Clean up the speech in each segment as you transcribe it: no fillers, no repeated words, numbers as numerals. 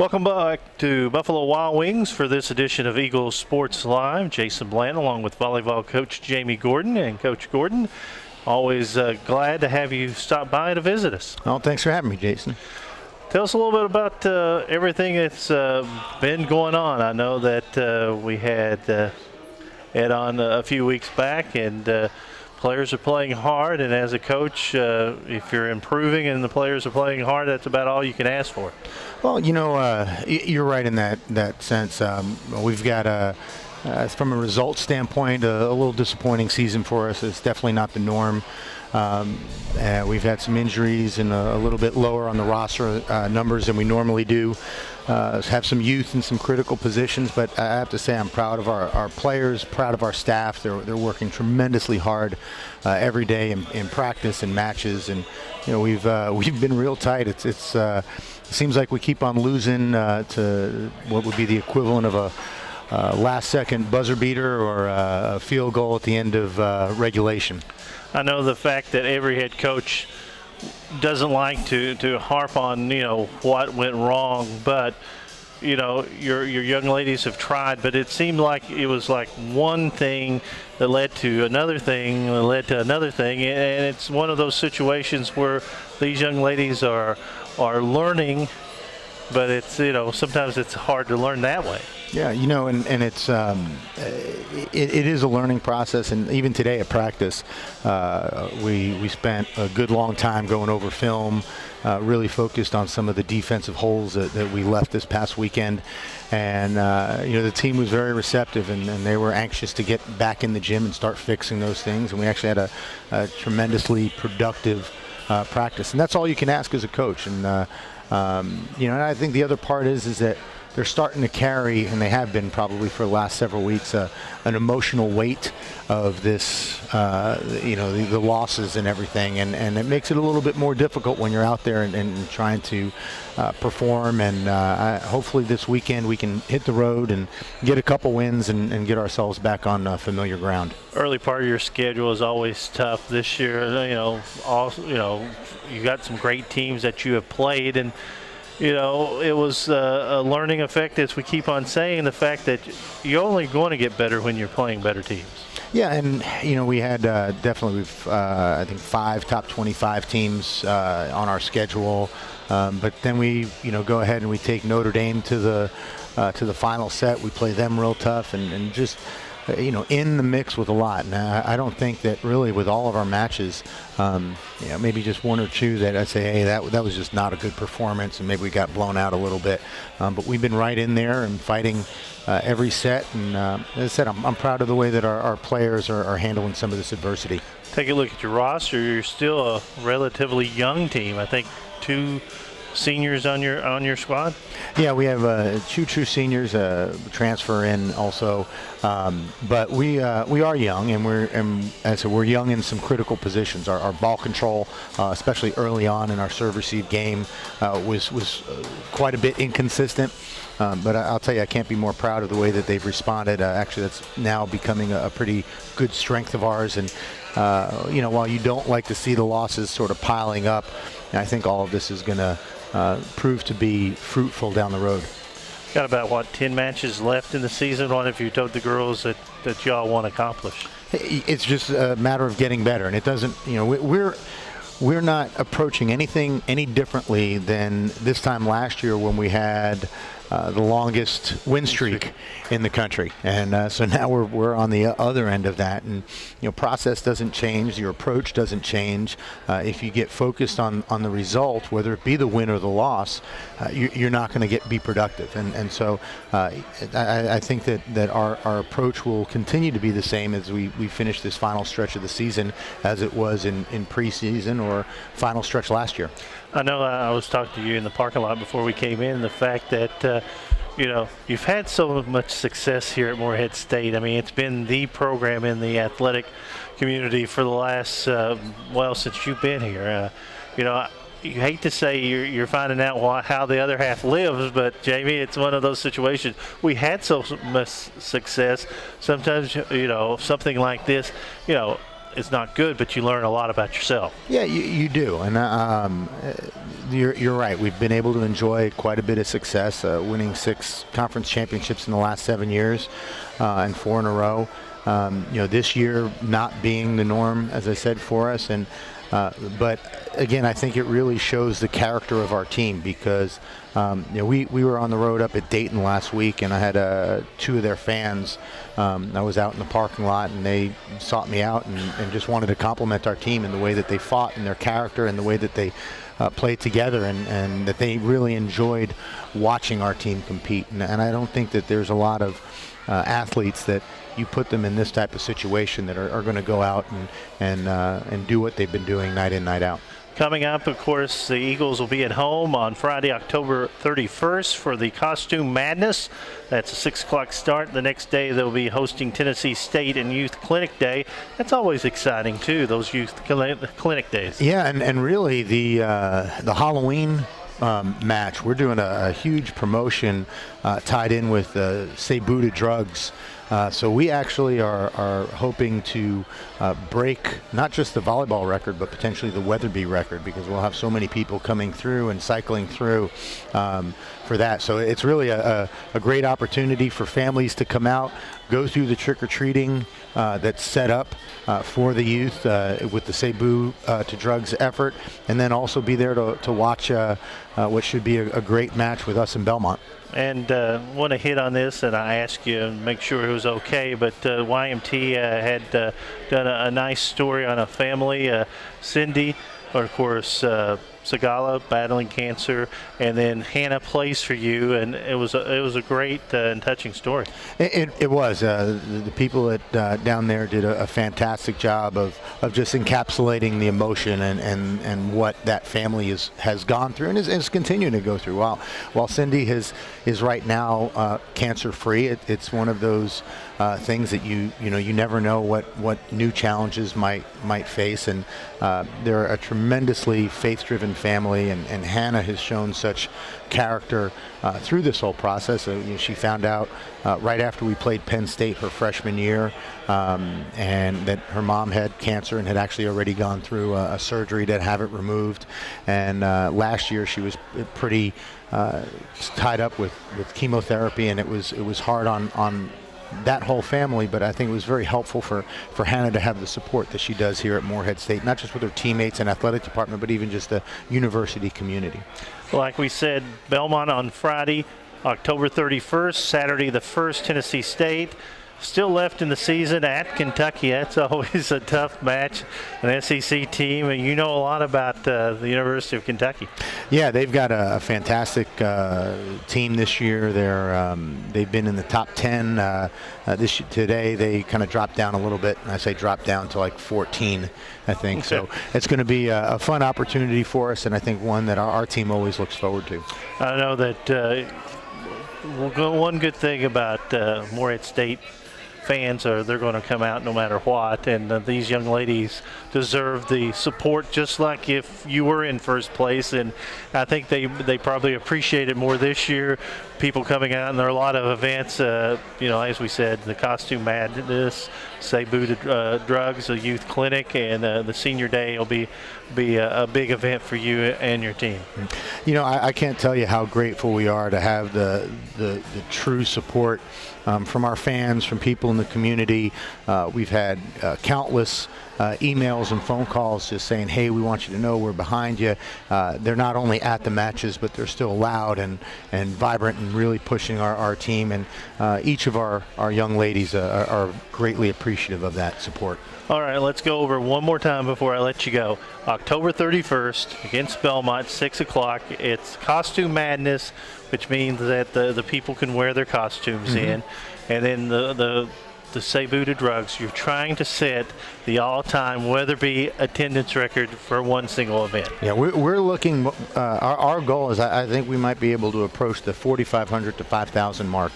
Welcome back to Buffalo Wild Wings for this edition of Eagles Sports Live. Jason Bland along with volleyball coach Jaime Gordon. And Coach Gordon, always glad to have you stop by to visit us. Oh, thanks for having me, Jason. Tell us a little bit about everything that's been going on. I know that we had Ed on a few weeks back, and players are playing hard, and as a coach, if you're improving and the players are playing hard, that's about all you can ask for. Well, you're right in that sense. We've got from a results standpoint, a little disappointing season for us. It's definitely not the norm. We've had some injuries and a little bit lower on the roster numbers than we normally do. Have some youth in some critical positions, but I have to say I'm proud of our players, proud of our staff. They're working tremendously hard every day in practice and matches, and we've been real tight. It seems like we keep on losing to what would be the equivalent of a last-second buzzer beater or a field goal at the end of regulation. I know the fact that every head coach doesn't like to harp on what went wrong, but your young ladies have tried, but it seemed like it was like one thing that led to another thing that led to another thing, and it's one of those situations where these young ladies are learning, but it's sometimes it's hard to learn that way. Yeah, and it's it is a learning process, and even today at practice, we spent a good long time going over film, really focused on some of the defensive holes that we left this past weekend, and the team was very receptive, and they were anxious to get back in the gym and start fixing those things, and we actually had a tremendously productive practice, and that's all you can ask as a coach, and and I think the other part is that they're starting to carry, and they have been probably for the last several weeks, an emotional weight of this, the losses and everything, and it makes it a little bit more difficult when you're out there and trying to perform, and hopefully this weekend we can hit the road and get a couple wins and get ourselves back on familiar ground. Early part of your schedule is always tough. This year, you got some great teams that you have played, and it was a learning effect, as we keep on saying, the fact that you're only going to get better when you're playing better teams. Yeah, and we had definitely I think 5 top 25 teams on our schedule, but then we go ahead and we take Notre Dame to the final set. We play them real tough, and just in the mix with a lot. And I don't think that really with all of our matches, maybe just one or two that I say, hey, that was just not a good performance, and maybe we got blown out a little bit. But we've been right in there and fighting every set. And as I said, I'm proud of the way that our players are handling some of this adversity. Take a look at your roster. You're still a relatively young team. I think 2 seniors on your squad? Yeah, we have 2 true seniors transfer in also, but we are young, and we're young in some critical positions. Our ball control, especially early on in our serve receive game, was quite a bit inconsistent. But I'll tell you, I can't be more proud of the way that they've responded. Actually, that's now becoming a pretty good strength of ours. And while you don't like to see the losses sort of piling up, I think all of this is going to prove to be fruitful down the road. Got about 10 matches left in the season. What have you told the girls that y'all want to accomplish? It's just a matter of getting better, and it doesn't. We're not approaching anything any differently than this time last year when we had the longest win streak in the country, and so now we're on the other end of that, and process doesn't change, your approach doesn't change. If you get focused on the result, whether it be the win or the loss, you're not going to be productive, and so I think that our approach will continue to be the same as we finish this final stretch of the season as it was in preseason or final stretch last year. I know I was talking to you in the parking lot before we came in, the fact that you've had so much success here at Morehead State. I mean, it's been the program in the athletic community for the last, since you've been here. You hate to say you're finding out how the other half lives, but Jaime, it's one of those situations. We had so much success. Sometimes, something like this, is not good, but you learn a lot about yourself. Yeah, you do, and you're right. We've been able to enjoy quite a bit of success, winning 6 conference championships in the last 7 years, and 4 in a row. This year not being the norm, as I said, for us, and but again, I think it really shows the character of our team because we were on the road up at Dayton last week, and I had 2 of their fans. I was out in the parking lot, and they sought me out and just wanted to compliment our team in the way that they fought and their character and the way that they played together, and that they really enjoyed watching our team compete. And I don't think that there's a lot of athletes that you put them in this type of situation that are going to go out and do what they've been doing night in, night out. Coming up, of course, the Eagles will be at home on Friday, October 31st for the Costume Madness. That's a 6 o'clock start. The next day they'll be hosting Tennessee State and Youth Clinic Day. That's always exciting, too, those Youth Clinic Days. Yeah, and really the Halloween match, we're doing a huge promotion tied in with Cebu to Drugs. So we actually are hoping to break not just the volleyball record, but potentially the Weatherby record, because we'll have so many people coming through and cycling through for that. So it's really a great opportunity for families to come out, go through the trick-or-treating that's set up for the youth with the Cebu to Drugs effort, and then also be there to watch what should be a great match with us in Belmont. And want to hit on this, and I asked you and make sure it was okay, but YMT had done a nice story on a family, Cindy, of course, Sagala battling cancer, and then Hannah plays for you, and it was a great and touching story. It was. The people down there did a fantastic job of just encapsulating the emotion and what that family has gone through and is continuing to go through. While Cindy is right now cancer free, it's one of those things that you never know what new challenges might face, and they're a tremendously faith-driven family, and Hannah has shown such character through this whole process. She found out right after we played Penn State her freshman year, and that her mom had cancer and had actually already gone through a surgery to have it removed. And last year she was pretty tied up with chemotherapy, and it was hard on that whole family, but I think it was very helpful for Hannah to have the support that she does here at Morehead State, not just with her teammates and athletic department, but even just the university community. Like we said, Belmont on Friday, October 31st, Saturday the 1st, Tennessee State. Still left in the season at Kentucky. That's always a tough match, an SEC team, and you know a lot about the University of Kentucky. Yeah, they've got a fantastic team this year. They've been in the top 10 today. They kind of dropped down a little bit. I say dropped down to like 14, I think. Okay. So it's going to be a fun opportunity for us, and I think one that our team always looks forward to. I know that one good thing about Morehead State fans are they're going to come out no matter what, and these young ladies deserve the support just like if you were in first place, and I think they probably appreciate it more this year, people coming out, and there are a lot of events, as we said, the Costume Madness, Cebu to Drugs, the Youth Clinic, and the Senior Day will be a big event for you and your team. I can't tell you how grateful we are to have the true support from our fans, from people in the community. We've had countless emails and phone calls just saying, hey, we want you to know we're behind you. They're not only at the matches, but they're still loud and vibrant and really pushing our team. And each of our young ladies are greatly appreciative of that support. All right, let's go over one more time before I let you go. October 31st against Belmont, 6 o'clock. It's Costume Madness, which means that the people can wear their costumes in. And then the Cebu to Drugs, you're trying to set the all-time Weatherby attendance record for one single event. Yeah, we're looking, our goal is I think we might be able to approach the 4,500 to 5,000 mark,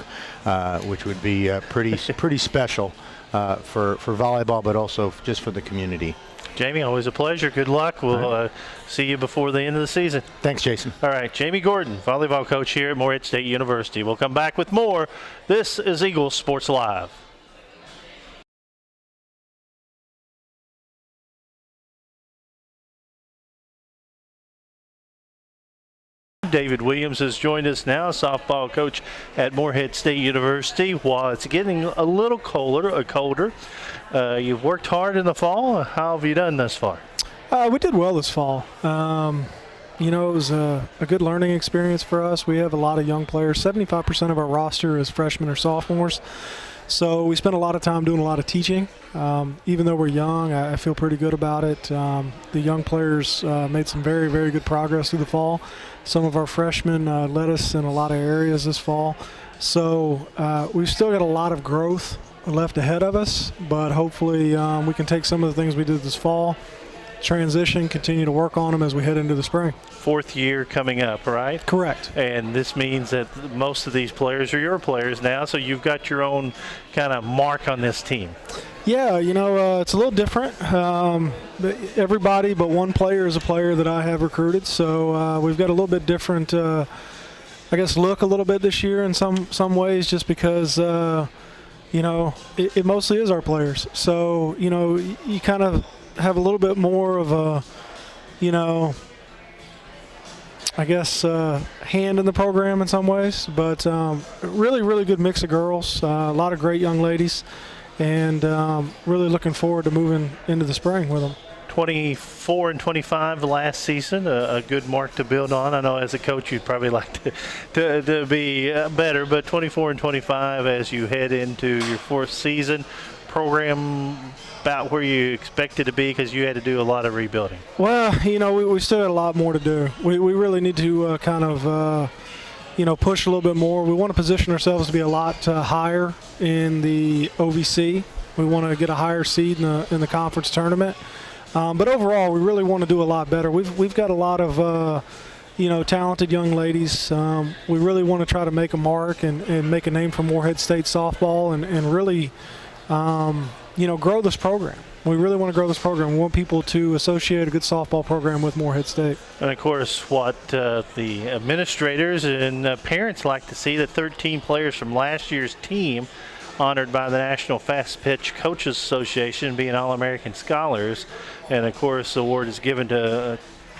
which would be pretty special for volleyball, but also just for the community. Jaime, always a pleasure. Good luck. We'll see you before the end of the season. Thanks, Jason. All right, Jaime Gordon, volleyball coach here at Morehead State University. We'll come back with more. This is Eagles Sports Live. David Williams has joined us now, softball coach at Morehead State University. While it's getting a little colder, you've worked hard in the fall. How have you done thus far? We did well this fall. It was a good learning experience for us. We have a lot of young players. 75% of our roster is freshmen or sophomores. So we spent a lot of time doing a lot of teaching. Even though we're young, I feel pretty good about it. The young players made some very, very good progress through the fall. Some of our freshmen led us in a lot of areas this fall. So we've still got a lot of growth left ahead of us, but hopefully we can take some of the things we did this fall, transition, continue to work on them as we head into the spring. Fourth year coming up, right? Correct. And this means that most of these players are your players now, so you've got your own kind of mark on this team. Yeah, it's a little different. Everybody but one player is a player that I have recruited, so we've got a little bit different, look a little bit this year in some ways, just because, it mostly is our players. So, you kind of have a little bit more of a, hand in the program in some ways, but really, really good mix of girls, a lot of great young ladies, and really looking forward to moving into the spring with them. 24-25 last season, a good mark to build on. I know as a coach you'd probably like to be better, but 24-25 as you head into your fourth season. Program about where you expected to be, because you had to do a lot of rebuilding. Well, we still had a lot more to do. We really need to push a little bit more. We want to position ourselves to be a lot higher in the OVC. We want to get a higher seed in the conference tournament. But overall, we really want to do a lot better. We've got a lot of talented young ladies. We really want to try to make a mark and make a name for Morehead State softball and really grow this program. We really want to grow this program. We want people to associate a good softball program with Morehead State. And, of course, what the administrators and parents like to see, the 13 players from last year's team honored by the National Fast Pitch Coaches Association being All-American Scholars. And, of course, the award is given to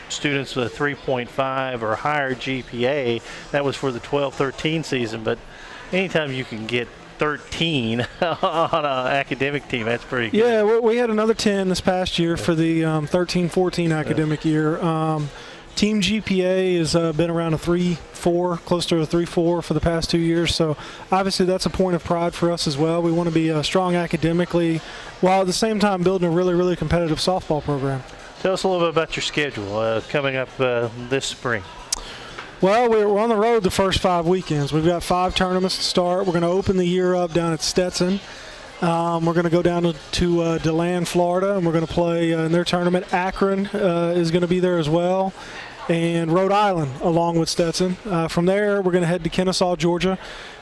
students with a 3.5 or higher GPA. That was for the 12-13 season. But anytime you can get 13 on an academic team, that's pretty good. Yeah, we had another 10 this past year for the 13-14 academic year. Team GPA has been around a 3.4, close to a 3.4 for the past 2 years. So obviously that's a point of pride for us as well. We want to be strong academically while at the same time building a really, really competitive softball program. Tell us a little bit about your schedule coming up this spring. Well, we're on the road the first 5 weekends. We've got 5 tournaments to start. We're going to open the year up down at Stetson. We're going to go down to DeLand, Florida, and we're going to play in their tournament. Akron is going to be there as well, and Rhode Island along with Stetson. From there, we're going to head to Kennesaw, Georgia.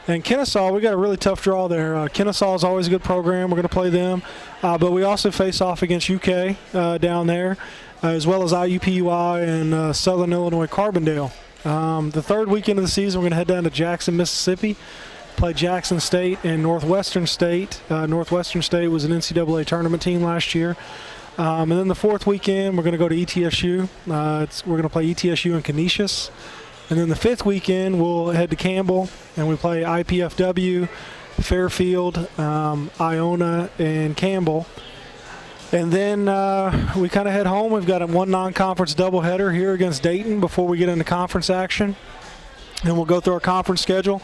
And Kennesaw, we got a really tough draw there. Kennesaw is always a good program. We're going to play them. But we also face off against UK down there, as well as IUPUI and Southern Illinois Carbondale. The third weekend of the season, we're going to head down to Jackson, Mississippi, play Jackson State and Northwestern State. Northwestern State was an NCAA tournament team last year. And then the fourth weekend, we're going to go to ETSU. We're going to play ETSU and Canisius. And then the fifth weekend, we'll head to Campbell, and we play IPFW, Fairfield, Iona, and Campbell. And then we kind of head home. We've got one non-conference doubleheader here against Dayton before we get into conference action. And we'll go through our conference schedule.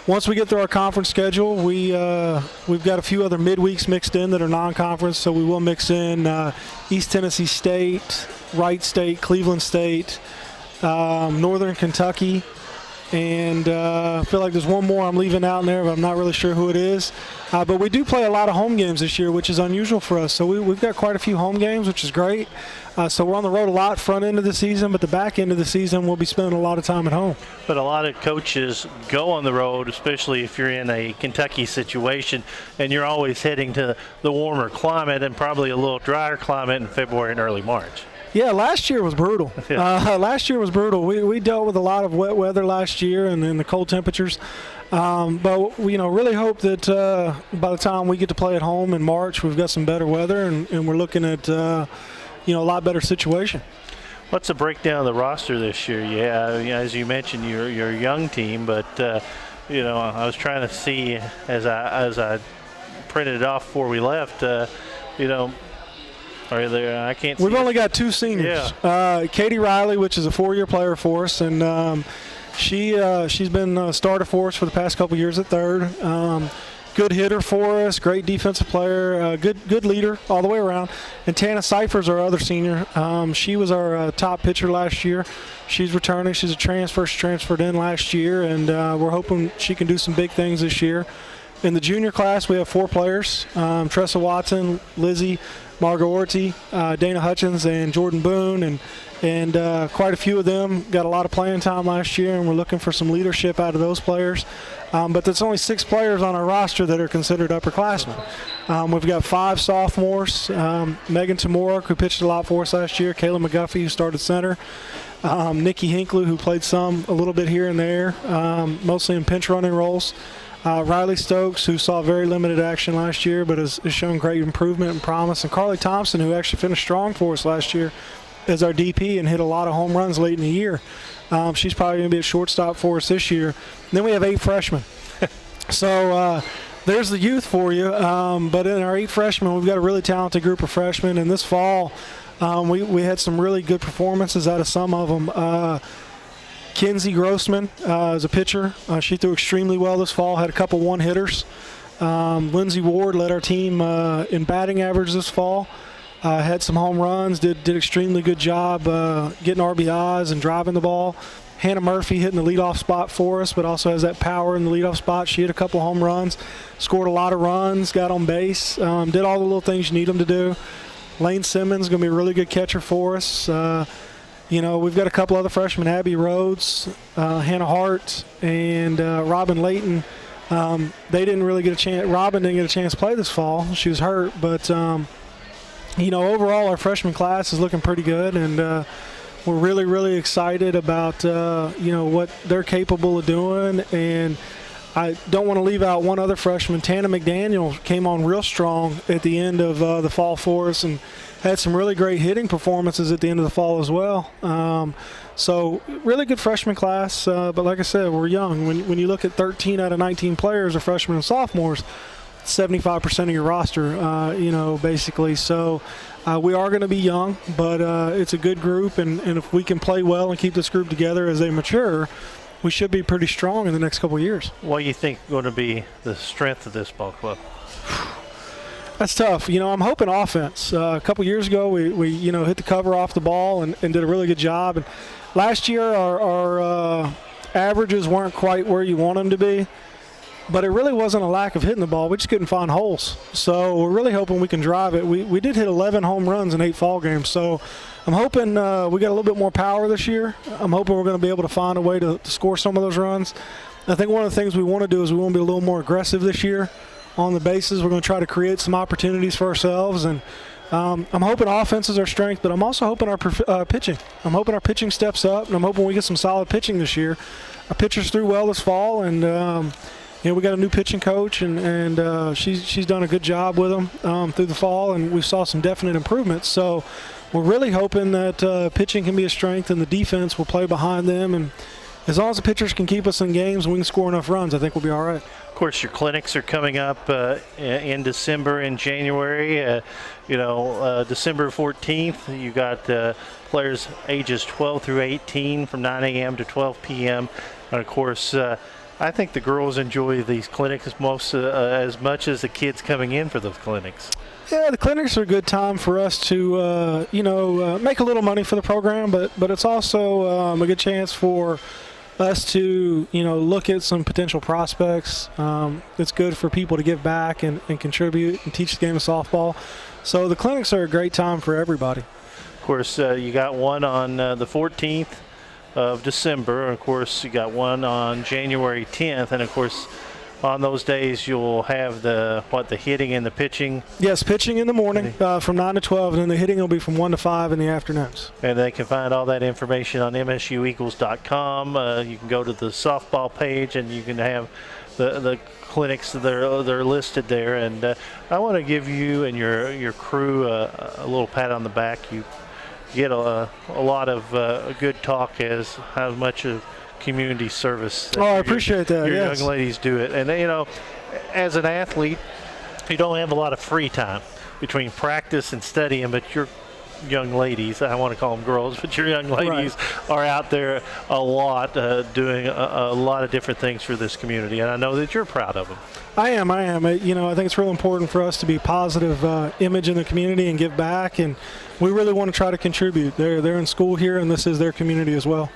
Once we get through our conference schedule, we've got a few other midweeks mixed in that are non-conference. So we will mix in East Tennessee State, Wright State, Cleveland State, Northern Kentucky, and I feel like there's one more I'm leaving out in there, but I'm not really sure who it is. But we do play a lot of home games this year, which is unusual for us. So we've got quite a few home games, which is great. So we're on the road a lot front end of the season, but the back end of the season we'll be spending a lot of time at home. But a lot of coaches go on the road, especially if you're in a Kentucky situation, and you're always heading to the warmer climate and probably a little drier climate in February and early March. Yeah, last year was brutal. Last year was brutal. We dealt with a lot of wet weather last year and the cold temperatures. But we really hope that by the time we get to play at home in March, we've got some better weather and we're looking at a lot better situation. What's the breakdown of the roster this year? Yeah, as you mentioned, you're a young team, but I was trying to see as I printed it off before we left. Are there? I can't. We've only got 2 seniors. Yeah. Katie Riley, which is a 4-year player for us, and she's been a starter for us for the past couple years at third. Good hitter for us, great defensive player, good leader all the way around. And Tana Cypher's our other senior. She was our top pitcher last year. She's returning. She's a transfer. She transferred in last year, and we're hoping she can do some big things this year. In the junior class, we have 4 players, Tressa Watson, Lizzie, Margot Orty, Dana Hutchins, and Jordan Boone, and quite a few of them got a lot of playing time last year, and we're looking for some leadership out of those players. But there's only 6 players on our roster that are considered upperclassmen. We've got 5 sophomores, Megan Tamoruk, who pitched a lot for us last year, Kayla McGuffey, who started center, Nikki Hinckley, who played a little bit here and there, mostly in pinch running roles. Riley Stokes, who saw very limited action last year but has shown great improvement and promise, and Carly Thompson, who actually finished strong for us last year as our DP and hit a lot of home runs late in the year. She's probably going to be a shortstop for us this year. And then we have 8 freshmen. So there's the youth for you. But in our 8 freshmen, we've got a really talented group of freshmen. And this fall, we had some really good performances out of some of them. Kinsey Grossman is a pitcher. She threw extremely well this fall, had a couple one-hitters. Lindsey Ward led our team in batting average this fall. Had some home runs, did extremely good job getting RBIs and driving the ball. Hannah Murphy hitting the leadoff spot for us, but also has that power in the leadoff spot. She hit a couple home runs, scored a lot of runs, got on base, did all the little things you need them to do. Lane Simmons is going to be a really good catcher for us. We've got a couple other freshmen, Abby Rhodes, Hannah Hart, and Robin Layton. They didn't really get a chance. Robin didn't get a chance to play this fall. She was hurt, but overall our freshman class is looking pretty good, and we're really, really excited about what they're capable of doing. And I don't want to leave out one other freshman. Tana McDaniel came on real strong at the end of the fall for us and had some really great hitting performances at the end of the fall as well. So really good freshman class, but like I said, we're young. When you look at 13 out of 19 players are freshmen and sophomores, 75% of your roster, basically. So we are going to be young, but it's a good group, and if we can play well and keep this group together as they mature, we should be pretty strong in the next couple of years. What do you think is going to be the strength of this ball club? That's tough. I'm hoping offense. A couple years ago, we hit the cover off the ball and did a really good job. And last year, our averages weren't quite where you want them to be. But it really wasn't a lack of hitting the ball. We just couldn't find holes. So we're really hoping we can drive it. We did hit 11 home runs in 8 fall games. So I'm hoping we got a little bit more power this year. I'm hoping we're going to be able to find a way to score some of those runs. I think one of the things we want to do is we want to be a little more aggressive this year on the bases. We're going to try to create some opportunities for ourselves. And I'm hoping offense is our strength, but I'm also hoping our pitching. I'm hoping our pitching steps up, and I'm hoping we get some solid pitching this year. Our pitchers threw well this fall, and we got a new pitching coach, and she's done a good job with them through the fall, and we saw some definite improvements. So we're really hoping that pitching can be a strength, and the defense will play behind them. And as long as the pitchers can keep us in games and we can score enough runs, I think we'll be all right. Of course, your clinics are coming up in December and January. December 14th, you got players ages 12 through 18 from 9 a.m. to 12 p.m. And, of course, I think the girls enjoy these clinics as much as the kids coming in for those clinics. Yeah, the clinics are a good time for us to, make a little money for the program, but it's also a good chance for us to, look at some potential prospects. It's good for people to give back and contribute and teach the game of softball. So the clinics are a great time for everybody. Of course, you got one on the 14th of December. And of course, you got one on January 10th. And, of course, on those days, you'll have the hitting and the pitching? Yes, pitching in the morning from 9 to 12, and then the hitting will be from 1 to 5 in the afternoons. And they can find all that information on msueagles.com. You can go to the softball page, and you can have the clinics that are listed there. And I want to give you and your crew a little pat on the back. You get a lot of good talk as how much of community service. I appreciate that. Your yes. young ladies do it, and as an athlete, you don't have a lot of free time between practice and studying, but your young ladies, I want to call them girls, but your young ladies are out there a lot doing a lot of different things for this community, and I know that you're proud of them. I am. I think it's real important for us to be positive image in the community and give back, and we really want to try to contribute. They're in school here, and this is their community as well.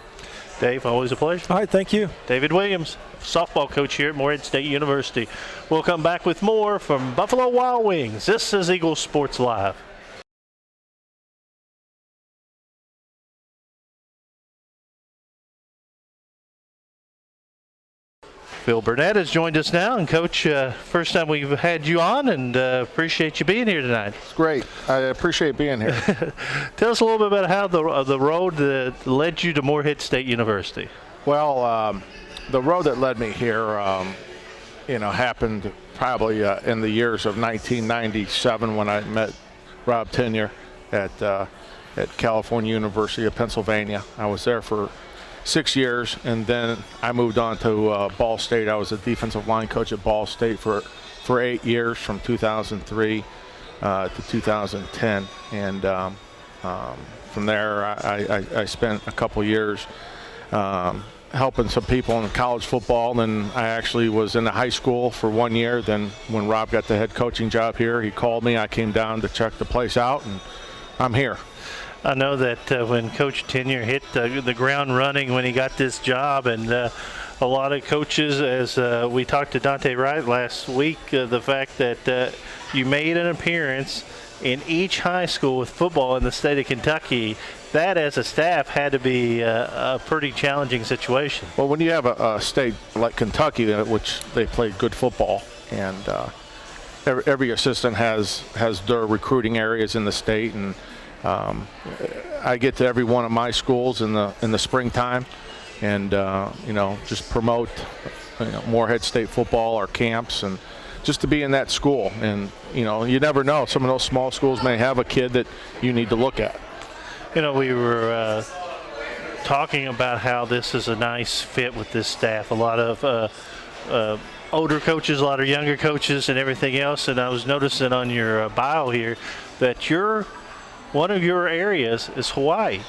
Dave, always a pleasure. All right, thank you. David Williams, softball coach here at Morehead State University. We'll come back with more from Buffalo Wild Wings. This is Eagles Sports Live. Phil Burnett has joined us now, and Coach, first time we've had you on, and appreciate you being here tonight. It's great. I appreciate being here. Tell us a little bit about how the road that led you to Morehead State University. Well, the road that led me here, happened probably in the years of 1997 when I met Rob Tenyer at California University of Pennsylvania. I was there for 6 years, and then I moved on to Ball State. I was a defensive line coach at Ball State for 8 years, from 2003 to 2010. And from there, I spent a couple years helping some people in college football. Then I actually was in the high school for 1 year. Then when Rob got the head coaching job here, he called me. I came down to check the place out, and I'm here. I know that when Coach Tenyer hit the ground running when he got this job, and a lot of coaches, as we talked to Dante Wright last week, the fact that you made an appearance in each high school with football in the state of Kentucky, that as a staff had to be a pretty challenging situation. Well, when you have a state like Kentucky, which they play good football, and every assistant has their recruiting areas in the state, and I get to every one of my schools in the springtime, and just promote Morehead State football, our camps, and just to be in that school. And you never know, some of those small schools may have a kid that you need to look at. We were talking about how this is a nice fit with this staff. A lot of older coaches, a lot of younger coaches, and everything else. And I was noticing on your bio here that one of your areas is Hawaii.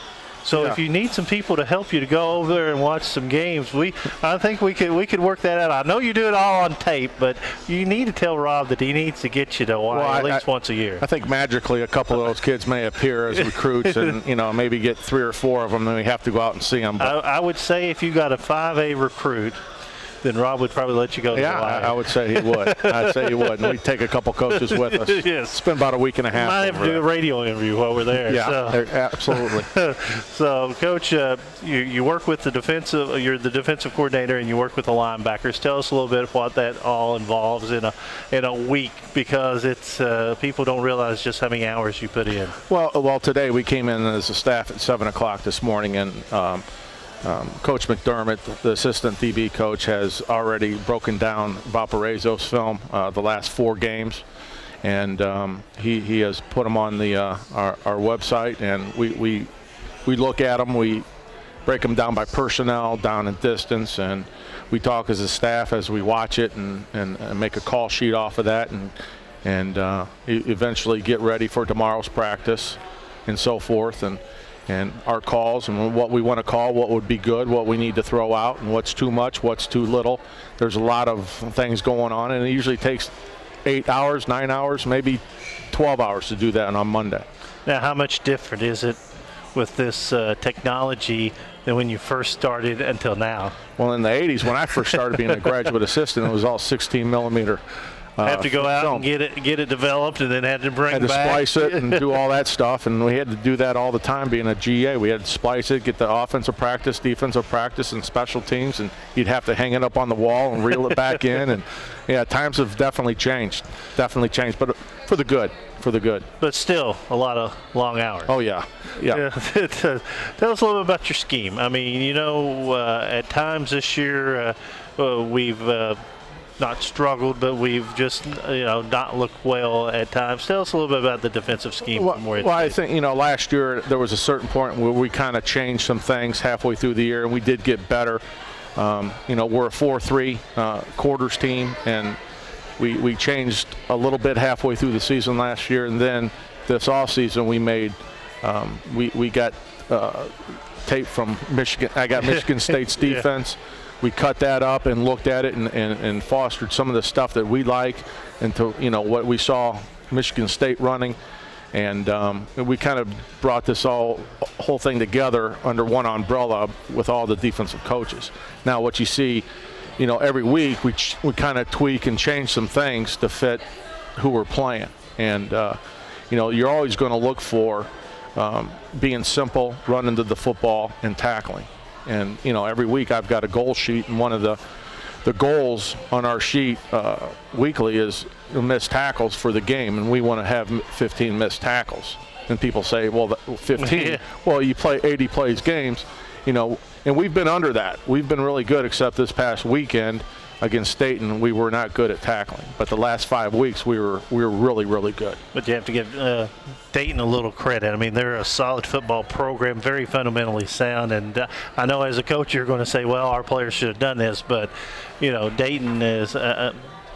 So if you need some people to help you to go over there and watch some games, I think we could work that out. I know you do it all on tape, but you need to tell Rob that he needs to get you to Hawaii at least once a year. I think magically a couple of those kids may appear as recruits, and maybe get 3 or 4 of them, and we have to go out and see them. I would say if you got a 5A recruit, then Rob would probably let you go to Hawaii. I would say he would. I'd say he would. And we'd take a couple coaches with us. Yes. Spend about a week and a half. Might have to do a radio interview while we're there. Yeah, absolutely. So, Coach, you work with you're the defensive coordinator, and you work with the linebackers. Tell us a little bit of what that all involves in a week, because it's people don't realize just how many hours you put in. Well, today we came in as a staff at 7 o'clock this morning, and Coach McDermott, the assistant DB coach, has already broken down Valparaiso's film, the last 4 games, and he has put them on our website, and we look at them, we break them down by personnel, down in distance, and we talk as a staff as we watch it, and make a call sheet off of that, and eventually get ready for tomorrow's practice and so forth, and our calls and what we want to call, what would be good, what we need to throw out, and what's too much, what's too little. There's a lot of things going on, and it usually takes 8 hours, 9 hours, maybe 12 hours to do that on Monday. Now, how much different is it with this technology than when you first started until now? Well, in the 80s, when I first started being a graduate assistant, it was all 16 millimeter. Have to go out and get it developed, and then had to bring it back. Had to splice it and do all that stuff, and we had to do that all the time being a GA. We had to splice it, get the offensive practice, defensive practice, and special teams, and you'd have to hang it up on the wall and reel it back in. And yeah, times have definitely changed, but for the good. But still, a lot of long hours. Oh, yeah. Tell us a little bit about your scheme. I mean, at times this year we've not struggled, but we've just not looked well at times. Tell us a little bit about the defensive scheme from Morehead. Well, I think last year there was a certain point where we kind of changed some things halfway through the year, and we did get better. We're a 4-3 quarters team, and we changed a little bit halfway through the season last year, and then this off season we made we got tape from Michigan. I got Michigan State's defense. We cut that up and looked at it and fostered some of the stuff that we like into what we saw Michigan State running, and we kind of brought this whole thing together under one umbrella with all the defensive coaches. Now what you see, every week we kind of tweak and change some things to fit who we're playing, and you're always going to look for being simple, running to the football, and tackling. And every week I've got a goal sheet, and one of the goals on our sheet weekly is missed tackles for the game, and we want to have 15 missed tackles. And people say, well, 15. Yeah. Well, you play 80 plays games, and we've been under that. We've been really good, except this past weekend against Dayton, we were not good at tackling. But the last 5 weeks, we were really, really good. But you have to give Dayton a little credit. I mean, they're a solid football program, very fundamentally sound. And I know as a coach, you're going to say, well, our players should have done this. But, Dayton is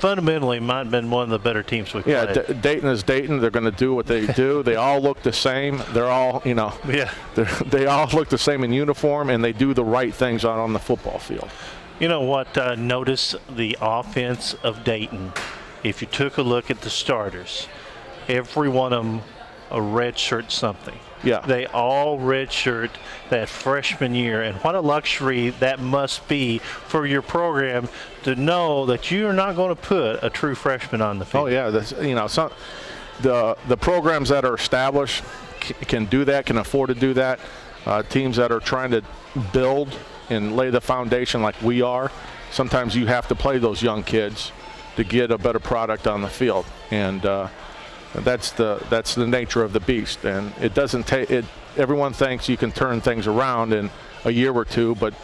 fundamentally might have been one of the better teams we've played. Yeah, Dayton is Dayton. They're going to do what they do. They all look the same. They're all, they all look the same in uniform, and they do the right things on the football field. You know what? Notice the offense of Dayton. If you took a look at the starters, every one of them a redshirt something. Yeah. They all redshirt that freshman year, and what a luxury that must be for your program to know that you are not going to put a true freshman on the field. Oh yeah, that's, the programs that are established can do that, can afford to do that. Teams that are trying to build and lay the foundation like we are, sometimes you have to play those young kids to get a better product on the field, and that's the nature of the beast. And it doesn't take it. Everyone thinks you can turn things around in a year or two, but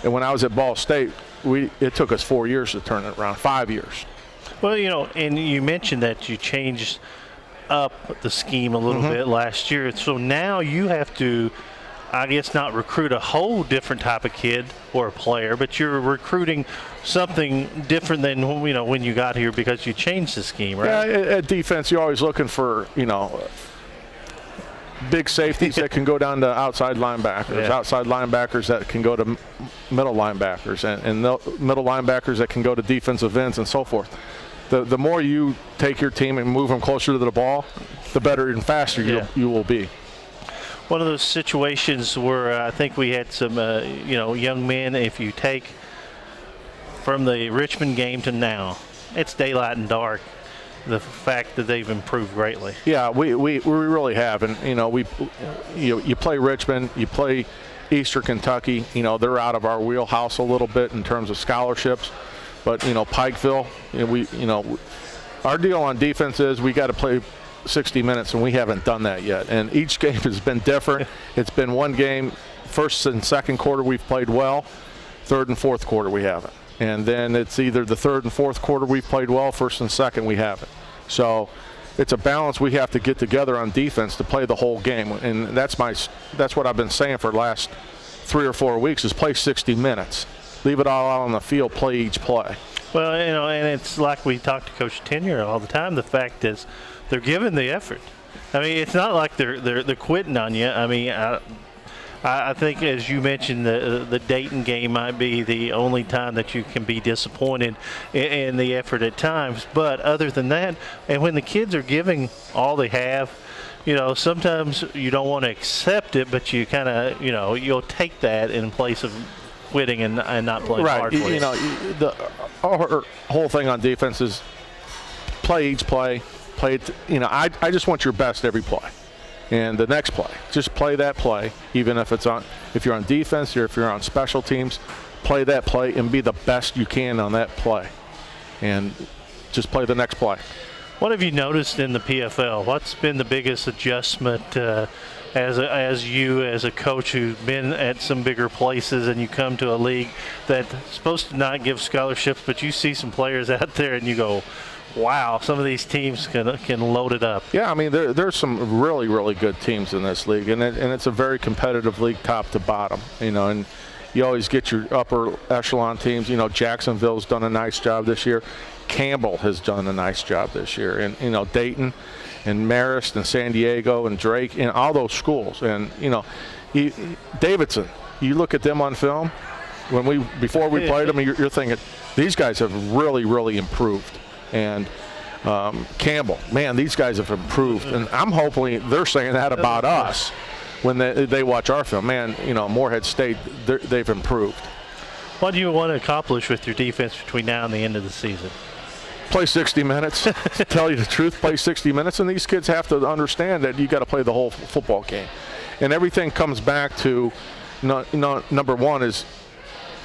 when I was at Ball State, it took us 4 years to turn it around, 5 years. Well, and you mentioned that you changed up the scheme a little bit last year, so now you have to, I guess, not recruit a whole different type of kid or a player, but you're recruiting something different than when you got here because you changed the scheme, right? Yeah, at defense, you're always looking for big safeties that can go down to outside linebackers, outside linebackers that can go to middle linebackers, and the middle linebackers that can go to defensive ends and so forth. The more you take your team and move them closer to the ball, the better and faster you will be. One of those situations where I think we had some, young men, if you take from the Richmond game to now, it's daylight and dark, the fact that they've improved greatly. Yeah, we really have. And, you play Richmond, you play Eastern Kentucky, they're out of our wheelhouse a little bit in terms of scholarships. But, Pikeville, our deal on defense is we got to play 60 minutes, and we haven't done that yet. And each game has been different. It's been one game, first and second quarter we've played well, third and fourth quarter we haven't. And then it's either the third and fourth quarter we've played well, first and second we haven't. So it's a balance we have to get together on defense to play the whole game. And that's what I've been saying for the last 3 or 4 weeks is play 60 minutes. Leave it all out on the field, play each play. Well, and it's like we talk to Coach Tenyer all the time. The fact is they're giving the effort. I mean, it's not like they're quitting on you. I mean, I think, as you mentioned, the Dayton game might be the only time that you can be disappointed in the effort at times. But other than that, and when the kids are giving all they have, sometimes you don't want to accept it, but you kind of, you'll take that in place of quitting and not playing hard for it. Our whole thing on defense is play each play. I just want your best every play. And the next play, just play that play, even if you're on defense or if you're on special teams, play that play and be the best you can on that play. And just play the next play. What have you noticed in the PFL? What's been the biggest adjustment as you, as a coach who's been at some bigger places, and you come to a league that's supposed to not give scholarships, but you see some players out there and you go, wow, some of these teams can load it up. Yeah, I mean, there's some really, really good teams in this league, and it's a very competitive league top to bottom, and you always get your upper echelon teams. Jacksonville's done a nice job this year. Campbell has done a nice job this year, and Dayton and Marist and San Diego and Drake and all those schools. And Davidson, you look at them on film before we played them, you're thinking these guys have really, really improved. And Campbell, man, these guys have improved, and I'm hoping they're saying that about us when they watch our film. Man, Morehead State, they've improved. What do you want to accomplish with your defense between now and the end of the season? Play 60 minutes. Tell you the truth, play 60 minutes, and these kids have to understand that you got to play the whole football game. And everything comes back to, number one is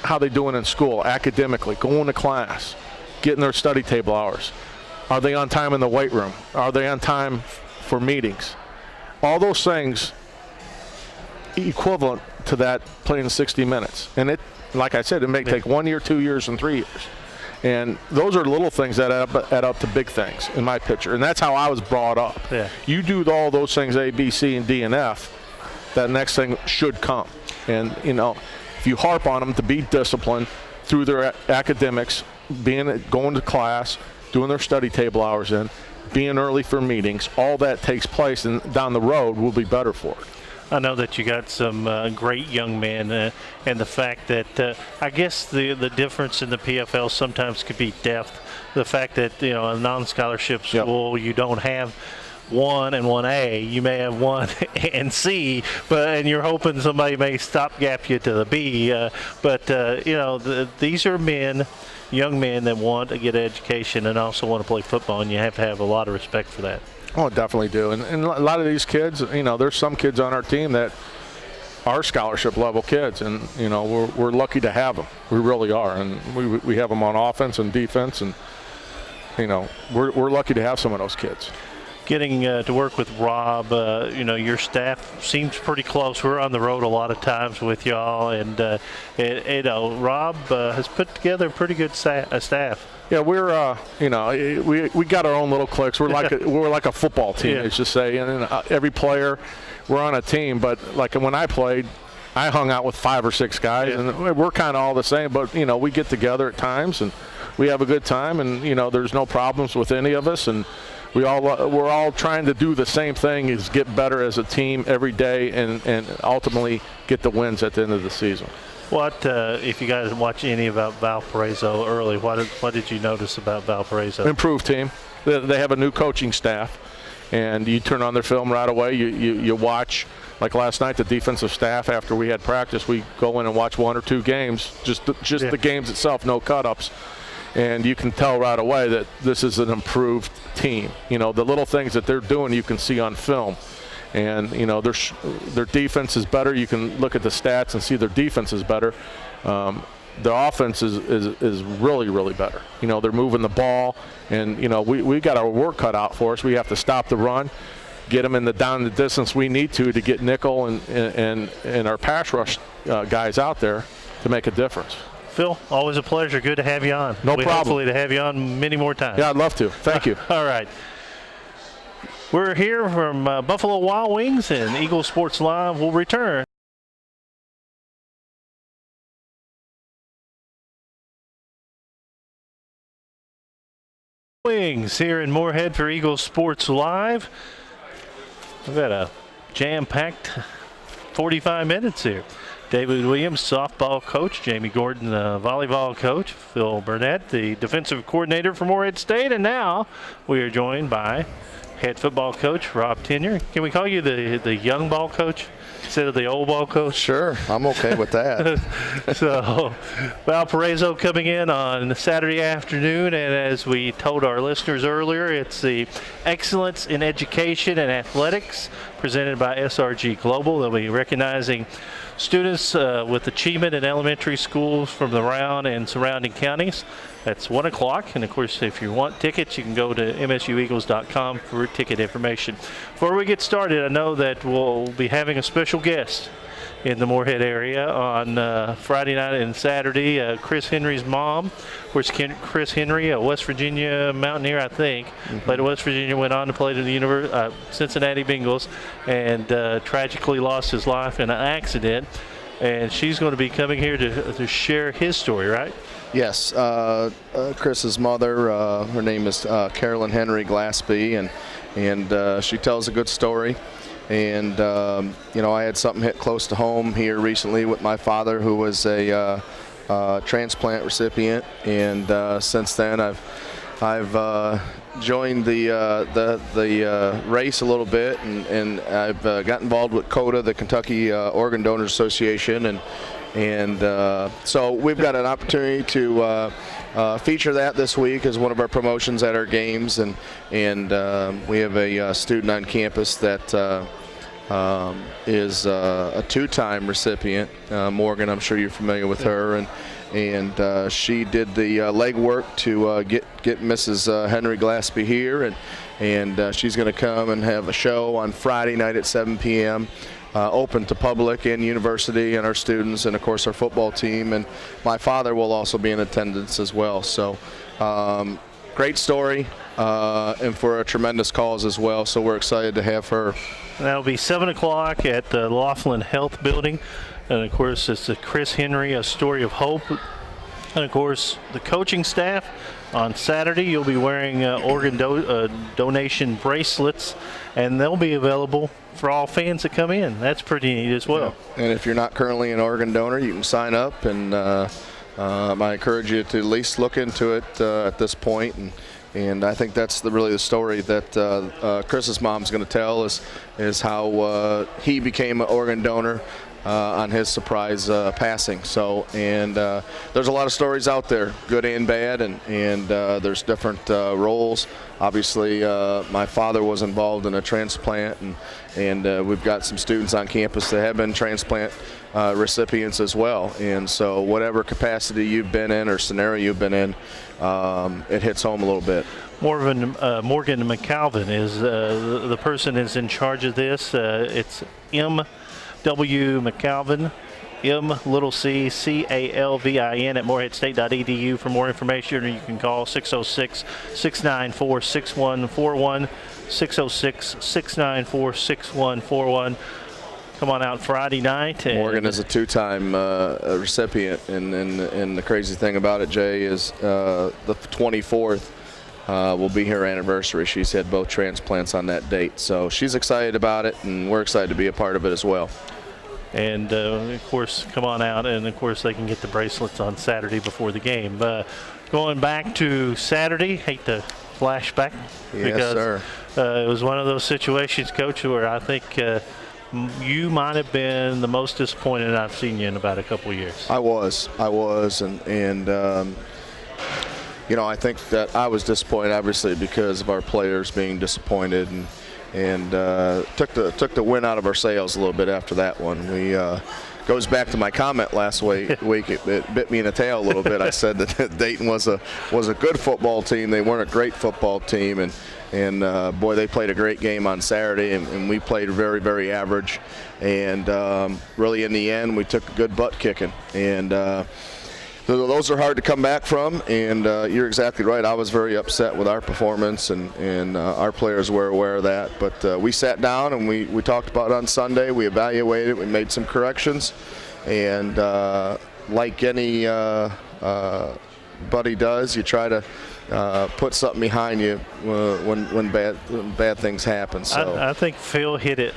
how they doing in school, academically, going to class, getting their study table hours. Are they on time in the weight room? Are they on time for meetings? All those things equivalent to that playing 60 minutes. And it, like I said, it may take 1 year, 2 years, and 3 years. And those are little things that add up to big things in my picture. And that's how I was brought up. Yeah. You do all those things, A, B, C, and D, and F, that next thing should come. And, if you harp on them to be disciplined through their academics, going to class, doing their study table hours in, being early for meetings, all that takes place, and down the road will be better for it. I know that you got some great young men, and the fact that I guess the difference in the PFL sometimes could be depth. The fact that a non-scholarship school, you don't have 1 and 1A, you may have 1 and C, and you're hoping somebody may stopgap you to the B. These are men, young men that want to get education and also want to play football, and you have to have a lot of respect for that. Oh, definitely do. And a lot of these kids, there's some kids on our team that are scholarship level kids, and we're lucky to have them. We really are, and we have them on offense and defense, and we're lucky to have some of those kids. Getting to work with Rob, your staff seems pretty close. We're on the road a lot of times with y'all, and Rob has put together a pretty good staff. Yeah, we're we got our own little cliques. We're like a football team, let's just say, and every player, we're on a team. But like when I played, I hung out with 5 or 6 guys, and we're kind of all the same. But we get together at times, and we have a good time, and there's no problems with any of us, and we're all trying to do the same thing: is get better as a team every day, and ultimately get the wins at the end of the season. What, if you guys watch any about Valparaiso early, what did you notice about Valparaiso? Improved team. They have a new coaching staff, and you turn on their film right away. You watch, like last night, the defensive staff, after we had practice, we go in and watch 1 or 2 games, just the games itself, no cut-ups. And you can tell right away that this is an improved team. The little things that they're doing you can see on film. And their defense is better. You can look at the stats and see their defense is better. Their offense is really, really better. They're moving the ball, and we got our work cut out for us. We have to stop the run, get them down the distance we need to get nickel and our pass rush guys out there to make a difference. Phil, always a pleasure. Good to have you on. No problem. Hopefully to have you on many more times. Yeah, I'd love to. Thank you. All right. We're here from Buffalo Wild Wings, and Eagle Sports Live will return. Wings here in Morehead for Eagle Sports Live. We've got a jam-packed 45 minutes here. David Williams, softball coach. Jamie Gordon, volleyball coach. Phil Burnett, the defensive coordinator for Morehead State. And now we are joined by head football coach Rob Tenyer. Can we call you the young ball coach instead of the old ball coach? Sure, I'm okay with that. So Valparaiso coming in on Saturday afternoon, and as we told our listeners earlier, it's the Excellence in Education and Athletics presented by SRG Global. They'll be recognizing students with achievement in elementary schools from the Round and surrounding counties. That's 1 o'clock. And, of course, if you want tickets, you can go to msueagles.com for ticket information. Before we get started, I know that we'll be having a special guest in the Morehead area on Friday night and Saturday. Chris Henry's mom. Of course, Chris Henry, a West Virginia Mountaineer, I think, played at West Virginia, went on to play to the Cincinnati Bengals, and tragically lost his life in an accident. And she's going to be coming here to share his story, right? Yes, Chris's mother, her name is Carolyn Henry Glaspie, and she tells a good story. And, I had something hit close to home here recently with my father, who was a transplant recipient. And since then, I've joined the race a little bit, and I've got involved with CODA, the Kentucky Organ Donors Association. And so we've got an opportunity to feature that this week as one of our promotions at our games. And we have a student on campus that is a two-time recipient. Morgan, I'm sure you're familiar with her, and she did the legwork to get Mrs. Henry Glaspie here, and she's going to come and have a show on Friday night at 7 p.m. Open to public and university and our students, and of course our football team. And my father will also be in attendance as well. So great story, and for a tremendous cause as well. So we're excited to have her. That'll be 7 o'clock at the Laughlin Health Building. And, of course, it's the Chris Henry, A Story of Hope. And, of course, the coaching staff. On Saturday, you'll be wearing organ donation bracelets, and they'll be available for all fans that come in. That's pretty neat as well. Yeah. And if you're not currently an organ donor, you can sign up, and I encourage you to at least look into it at this point. And I think that's really the story that Chris's mom's going to tell is how he became an organ donor on his surprise passing. So, and there's a lot of stories out there, good and bad, and there's different roles. Obviously, my father was involved in a transplant, and we've got some students on campus that have been transplant recipients as well. And so whatever capacity you've been in or scenario you've been in, it hits home a little bit. Morgan McAlvin is the person is in charge of this. It's M.W. McAlvin, MCCALVIN at moreheadstate.edu. For more information, you can call 606-694-6141, 606-694-6141. Come on out Friday night. Morgan is a two-time recipient, and the crazy thing about it, Jay, is the 24th will be her anniversary. She's had both transplants on that date, so she's excited about it, and we're excited to be a part of it as well. And, of course, come on out, and, of course, they can get the bracelets on Saturday before the game. Going back to Saturday, hate to flash back because it was one of those situations, Coach, where I think you might have been the most disappointed I've seen you in about a couple of years. I was, and I think that I was disappointed, obviously, because of our players being disappointed, and took the win out of our sails a little bit after that one. We goes back to my comment last week. It bit me in the tail a little bit. I said that Dayton was a good football team. They weren't a great football team, and boy, they played a great game on Saturday, and we played very, very average. And really, in the end, we took a good butt kicking. And those are hard to come back from, and you're exactly right. I was very upset with our performance, and our players were aware of that. But we sat down and we talked about it on Sunday. We evaluated it. We made some corrections. And like any buddy does, you try to put something behind you when bad things happen. So I think Phil hit it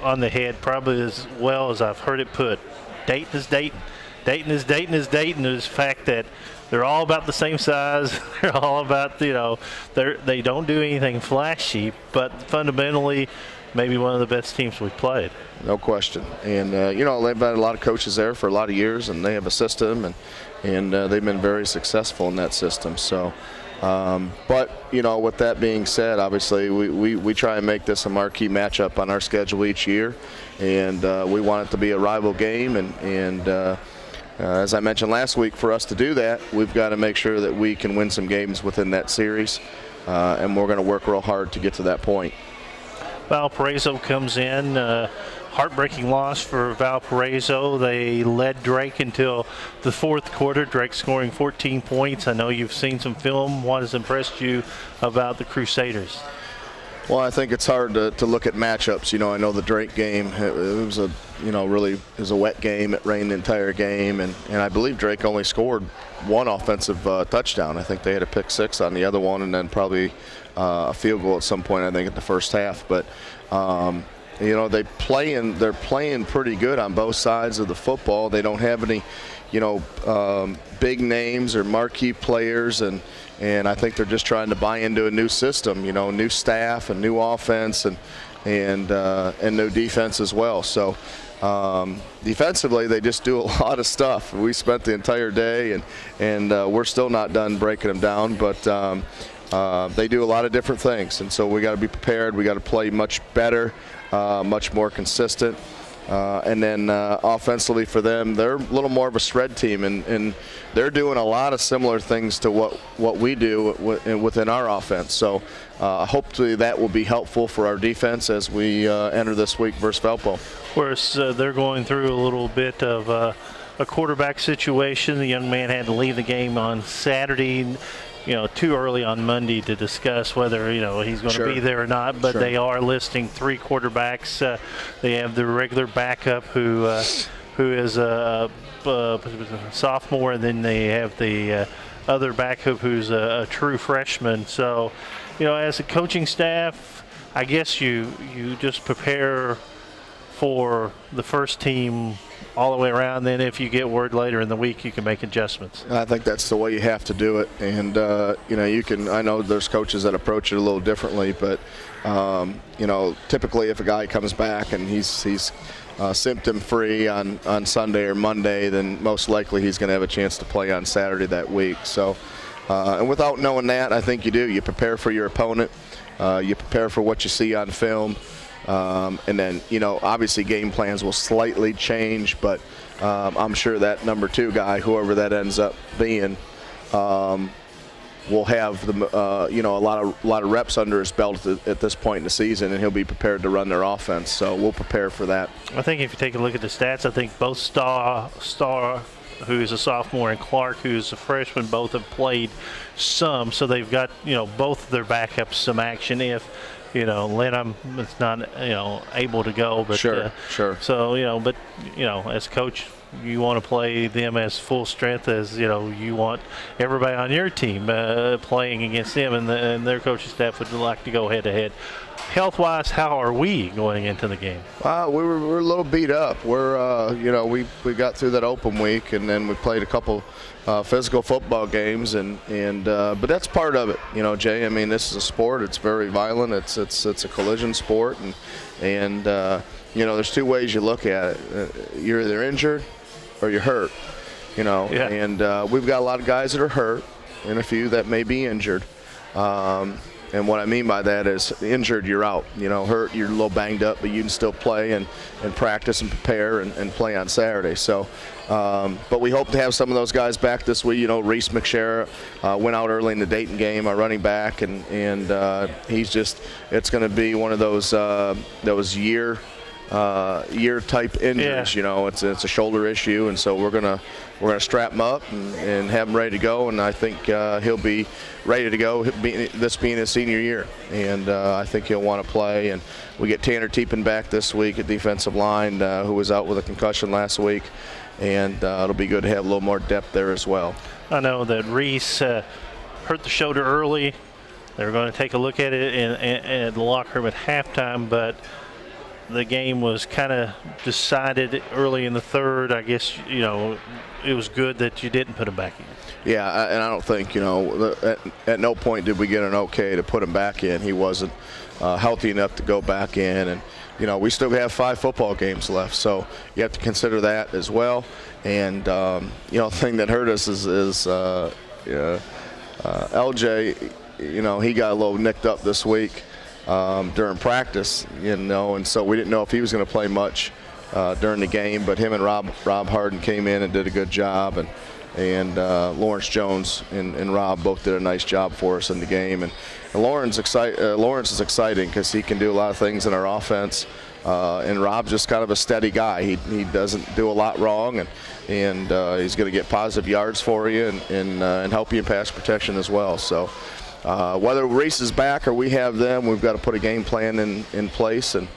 on the head probably as well as I've heard it put. Dayton is Dayton. Dayton is Dayton is Dayton is the fact that they're all about the same size. They're all about, they don't do anything flashy, but fundamentally maybe one of the best teams we've played. No question. And, they've had a lot of coaches there for a lot of years, and they have a system, and they've been very successful in that system. So, but, with that being said, obviously we try and make this a marquee matchup on our schedule each year, and we want it to be a rival game, and as I mentioned last week, for us to do that, we've got to make sure that we can win some games within that series, and we're going to work real hard to get to that point. Valparaiso comes in. Heartbreaking loss for Valparaiso. They led Drake until the fourth quarter. Drake scoring 14 points. I know you've seen some film. What has impressed you about the Crusaders? Well, I think it's hard to look at matchups. You know, I know the Drake game, it was a, really, it was a wet game. It rained the entire game, and I believe Drake only scored one offensive touchdown. I think they had a pick six on the other one, and then probably a field goal at some point, I think, in the first half. But they're playing pretty good on both sides of the football. They don't have any, big names or marquee players, and I think they're just trying to buy into a new system, new staff and new offense and new defense as well. So defensively, they just do a lot of stuff. We spent the entire day, and we're still not done breaking them down, but they do a lot of different things, and so we got to be prepared. We got to play much better, much more consistent. And then offensively for them, they're a little more of a spread team, and they're doing a lot of similar things to what we do within our offense. So hopefully that will be helpful for our defense as we enter this week versus Valpo. Of course, they're going through a little bit of a quarterback situation. The young man had to leave the game on Saturday. Too early on Monday to discuss whether, he's going to be there or not, but they are listing three quarterbacks. They have the regular backup who is a sophomore, and then they have the other backup who's a true freshman. So, as a coaching staff, I guess you just prepare for the first team all the way around. Then if you get word later in the week, you can make adjustments. I think that's the way you have to do it. And, I know there's coaches that approach it a little differently, but, typically if a guy comes back and he's symptom-free on Sunday or Monday, then most likely he's going to have a chance to play on Saturday that week. So, and without knowing that, I think you do. You prepare for your opponent. You prepare for what you see on film. And then, obviously game plans will slightly change, but I'm sure that number two guy, whoever that ends up being, will have a lot of reps under his belt at this point in the season, and he'll be prepared to run their offense. So we'll prepare for that. I think if you take a look at the stats, I think both Starr, who's a sophomore, and Clark, who's a freshman, both have played some. So they've got, both of their backups some action if Lenham is not, able to go. But sure. So, but as a coach, you want to play them as full strength as, you want everybody on your team playing against them, and their coaching staff would like to go head-to-head. Health-wise, how are we going into the game? We're a little beat up. We're, we got through that open week, and then we played a couple physical football games, but that's part of it, Jay. I mean, this is a sport. It's very violent. It's a collision sport, and there's two ways you look at it. You're either injured or you're hurt, Yeah. And we've got a lot of guys that are hurt and a few that may be injured. And what I mean by that is injured, you're out. Hurt, you're a little banged up, but you can still play and practice and prepare and play on Saturday. So, but we hope to have some of those guys back this week. Reese McShare went out early in the Dayton game, our running back, and it's going to be one of those year type injuries. Yeah. It's a shoulder issue, and so we're gonna strap him up and have him ready to go. And I think he'll be ready to go. This being his senior year, and I think he'll want to play. And we get Tanner Teepin back this week at defensive line, who was out with a concussion last week, and it'll be good to have a little more depth there as well. I know that Reese hurt the shoulder early. They were going to take a look at it in the locker room at halftime, but the game was kind of decided early in the third. I guess, it was good that you didn't put him back in. Yeah, and I don't think, at no point did we get an okay to put him back in. He wasn't healthy enough to go back in. And, we still have 5 football games left, so you have to consider that as well. And, the thing that hurt us is LJ, he got a little nicked up this week during practice, and so we didn't know if he was going to play much during the game, but him and Rob Harden came in and did a good job, and Lawrence Jones and Rob both did a nice job for us in the game. And Lawrence is exciting because he can do a lot of things in our offense. And Rob's just kind of a steady guy. He doesn't do a lot wrong, and he's going to get positive yards for you and help you in pass protection as well. So whether Reese is back or we have them, we've got to put a game plan in place and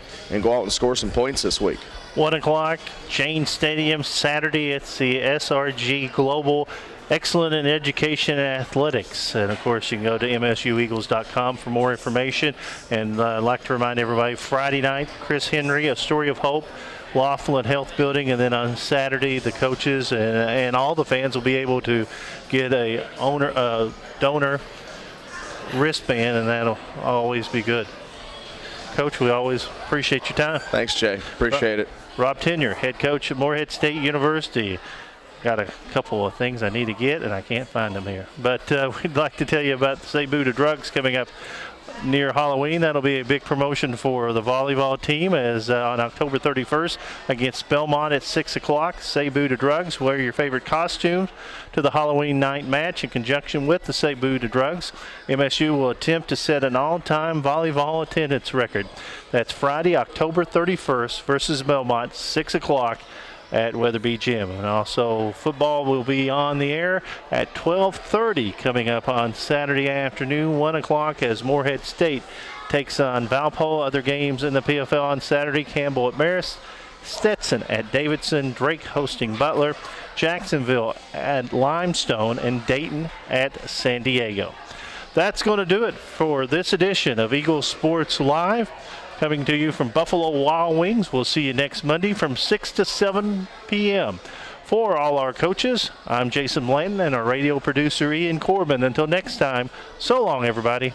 go out and score some points this week. 1 o'clock, Jane Stadium, Saturday. It's the SRG Global Excellent in Education and Athletics. And, of course, you can go to msueagles.com for more information. And I'd like to remind everybody, Friday night, Chris Henry, A Story of Hope, Laughlin Health Building. And then on Saturday, the coaches and all the fans will be able to get a donor wristband, and that'll always be good. Coach, we always appreciate your time. Thanks, Jay. Appreciate it. Rob Tenyer, head coach at Morehead State University. Got a couple of things I need to get, and I can't find them here. But we'd like to tell you about the Cebu to Drugs coming up near Halloween. That'll be a big promotion for the volleyball team as on October 31st against Belmont at 6 o'clock. Cebu to Drugs, wear your favorite costumes to the Halloween night match in conjunction with the Cebu to Drugs. MSU will attempt to set an all-time volleyball attendance record. That's Friday, October 31st versus Belmont, 6 o'clock. At Weatherby Gym. And also football will be on the air at 12:30 coming up on Saturday afternoon, 1 o'clock as Morehead State takes on Valpo. Other games in the PFL on Saturday, Campbell at Marist, Stetson at Davidson, Drake hosting Butler, Jacksonville at Limestone, and Dayton at San Diego. That's going to do it for this edition of Eagles Sports Live. Coming to you from Buffalo Wild Wings. We'll see you next Monday from 6 to 7 p.m. For all our coaches, I'm Jason Blanton and our radio producer Ian Corbin. Until next time, so long, everybody.